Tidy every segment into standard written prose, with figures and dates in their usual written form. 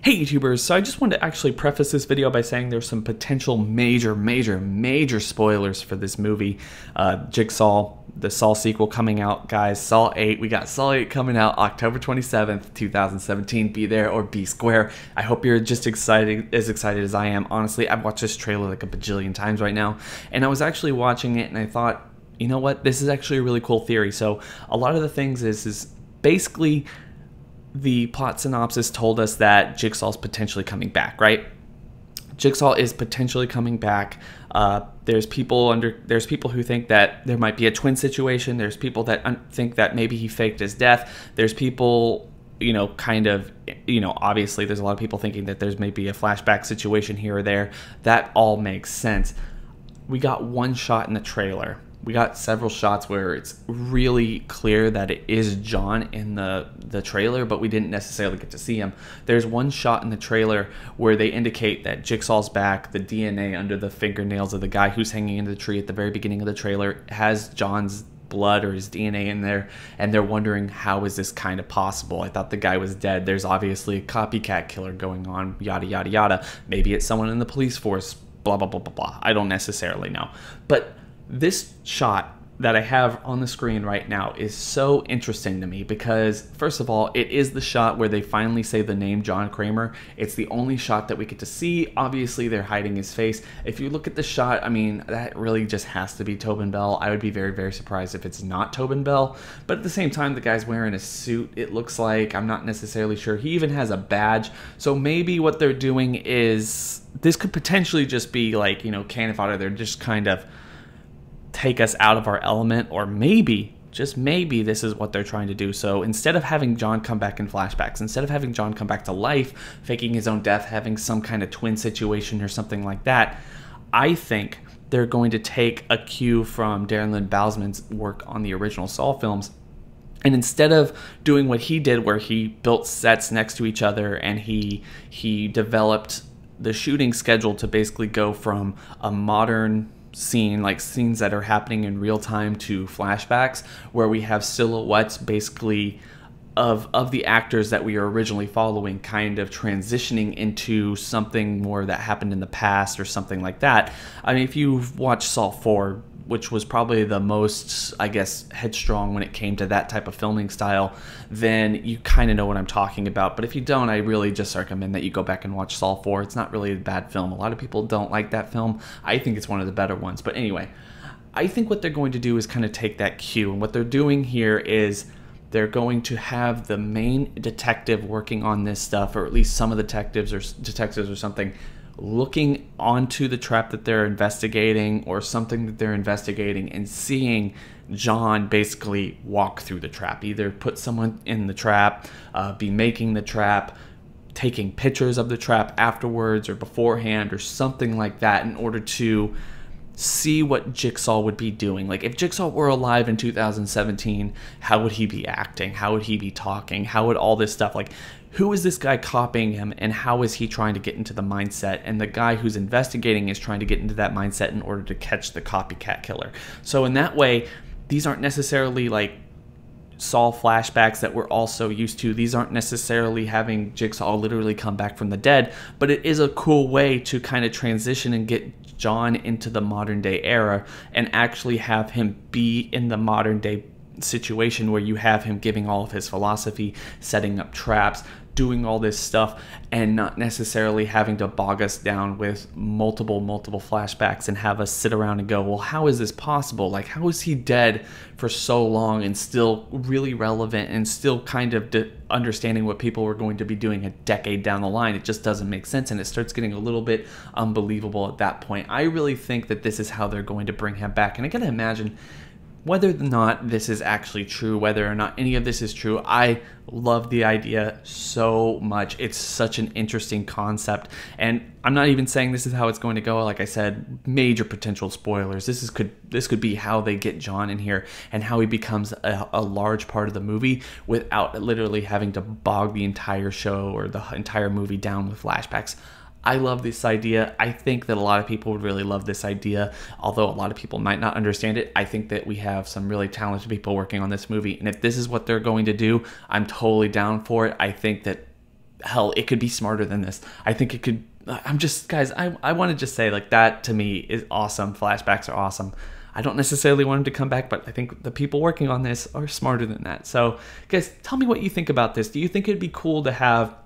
Hey YouTubers, so I just wanted to actually preface this video by saying there's some potential major spoilers for this movie. Jigsaw, the Saw sequel coming out, guys. Saw 8, we got Saw 8 coming out October 27th, 2017. Be there or be square. I hope you're just as excited as I am. Honestly, I've watched this trailer like a bajillion times right now, and I was actually watching it and I thought, you know what, this is actually a really cool theory. So a lot of the things is basically the plot synopsis told us that Jigsaw's potentially coming back, right? Jigsaw is potentially coming back. There's people who think that there might be a twin situation. There's people that think that maybe he faked his death. There's people, obviously there's a lot of people thinking that there's maybe a flashback situation here or there. That all makes sense. We got one shot in the trailer. We got several shots where it's really clear that it is John in the trailer, but we didn't necessarily get to see him. There's one shot in the trailer where they indicate that Jigsaw's back. The DNA under the fingernails of the guy who's hanging in the tree at the very beginning of the trailer has John's blood or his DNA in there, and they're wondering, how is this kind of possible? I thought the guy was dead. There's obviously a copycat killer going on, yada yada yada. Maybe it's someone in the police force, blah blah blah blah blah. I don't necessarily know. But this shot that I have on the screen right now is so interesting to me because, first of all, it is the shot where they finally say the name John Kramer. It's the only shot that we get to see. Obviously, they're hiding his face. If you look at the shot, I mean, that really just has to be Tobin Bell. I would be very surprised if it's not Tobin Bell. But at the same time, the guy's wearing a suit, it looks like. I'm not necessarily sure. He even has a badge. So maybe what they're doing is, this could potentially just be like, cannon fodder. They're just kind of take us out of our element, or maybe, just maybe, this is what they're trying to do. So instead of having John come back in flashbacks, instead of having John come back to life, faking his own death, having some kind of twin situation or something like that, I think they're going to take a cue from Darren Lynn Bousman's work on the original Saw films. And instead of doing what he did, where he built sets next to each other and he developed the shooting schedule to basically go from a modern scene, like scenes that are happening in real time, to flashbacks where we have silhouettes basically of the actors that we are originally following kind of transitioning into something more that happened in the past or something like that. I mean, if you've watched Saw 4, which was probably the most, I guess, headstrong when it came to that type of filming style, then you kind of know what I'm talking about. But if you don't, I really just recommend that you go back and watch Saw 4. It's not really a bad film. A lot of people don't like that film. I think it's one of the better ones. But anyway, I think what they're going to do is kind of take that cue. And what they're doing here is they're going to have the main detective working on this stuff, or at least some of the detectives or something, looking onto the trap that they're investigating or something that they're investigating and seeing John basically walk through the trap, either put someone in the trap, be making the trap, taking pictures of the trap afterwards or beforehand or something like that, in order to see what Jigsaw would be doing. Like, if Jigsaw were alive in 2017, how would he be acting? How would he be talking? How would all this stuff, like, who is this guy copying him, and how is he trying to get into the mindset? And the guy who's investigating is trying to get into that mindset in order to catch the copycat killer. So in that way, these aren't necessarily like Saw flashbacks that we're also used to. These aren't necessarily having Jigsaw literally come back from the dead, but it is a cool way to kind of transition and get John into the modern day era and actually have him be in the modern day situation where you have him giving all of his philosophy, setting up traps, doing all this stuff, and not necessarily having to bog us down with multiple flashbacks and have us sit around and go, well, how is this possible? Like, how is he dead for so long and still really relevant and still kind of understanding what people were going to be doing a decade down the line? It just doesn't make sense, and it starts getting a little bit unbelievable at that point. I really think that this is how they're going to bring him back, and I gotta imagine, whether or not this is actually true, whether or not any of this is true, I love the idea so much. It's such an interesting concept, and I'm not even saying this is how it's going to go. Like I said, major potential spoilers. This could be how they get John in here and how he becomes a large part of the movie without literally having to bog the entire show or the entire movie down with flashbacks. I love this idea. I think that a lot of people would really love this idea, although a lot of people might not understand it. I think that we have some really talented people working on this movie, and if this is what they're going to do, I'm totally down for it. I think that hell, it could be smarter than this. I think it could. I'm just, guys, I want to just say, like, that to me is awesome. Flashbacks are awesome. I don't necessarily want him to come back, but I think the people working on this are smarter than that. So, guys, tell me what you think about this. Do you think it'd be cool to have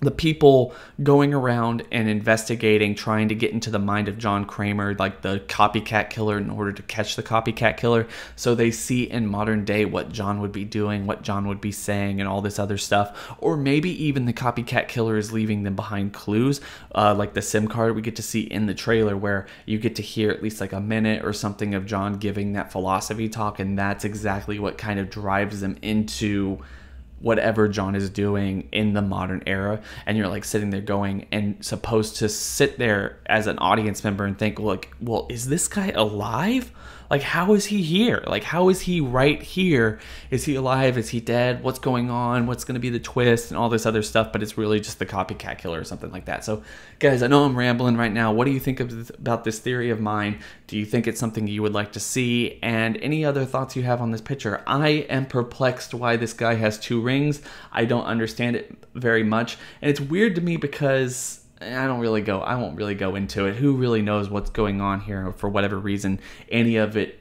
the people going around and investigating, trying to get into the mind of John Kramer, like the copycat killer, in order to catch the copycat killer, so they see in modern day what John would be doing, what John would be saying, and all this other stuff? Or maybe even the copycat killer is leaving them behind clues, like the SIM card we get to see in the trailer, where you get to hear at least like a minute or something of John giving that philosophy talk, and that's exactly what kind of drives them into whatever John is doing in the modern era. And you're like sitting there going and supposed to sit there as an audience member and think, like, well, is this guy alive? Like, how is he here? Like, how is he right here? Is he alive? Is he dead? What's going on? What's going to be the twist and all this other stuff? But it's really just the copycat killer or something like that. So, guys, I know I'm rambling right now. What do you think about this theory of mine? Do you think it's something you would like to see? And any other thoughts you have on this picture? I am perplexed why this guy has 2 rings. I don't understand it very much. And it's weird to me because I won't really go into it. Who really knows what's going on here? For whatever reason, any of it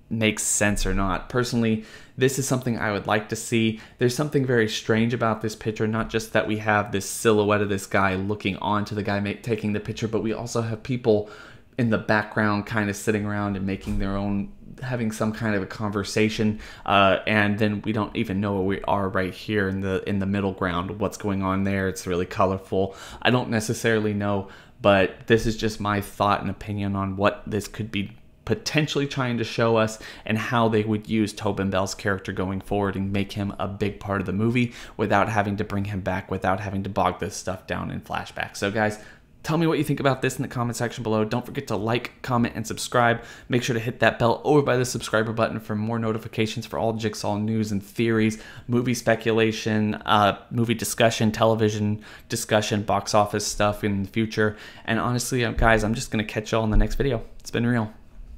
makes sense or not. Personally, this is something I would like to see. There's something very strange about this picture, not just that we have this silhouette of this guy looking on to the guy taking the picture, but we also have people in the background kind of sitting around and making their own, having some kind of a conversation, and then we don't even know where we are right here in the middle ground. What's going on there? It's really colorful. I don't necessarily know, but this is just my thought and opinion on what this could be potentially trying to show us, and how they would use Tobin Bell's character going forward and make him a big part of the movie without having to bring him back, without having to bog this stuff down in flashbacks. So, guys, tell me what you think about this in the comment section below. Don't forget to like, comment, and subscribe. Make sure to hit that bell over by the subscriber button for more notifications for all Jigsaw news and theories, movie speculation, movie discussion, television discussion, box office stuff in the future. And honestly, guys, I'm just going to catch y'all in the next video. It's been real.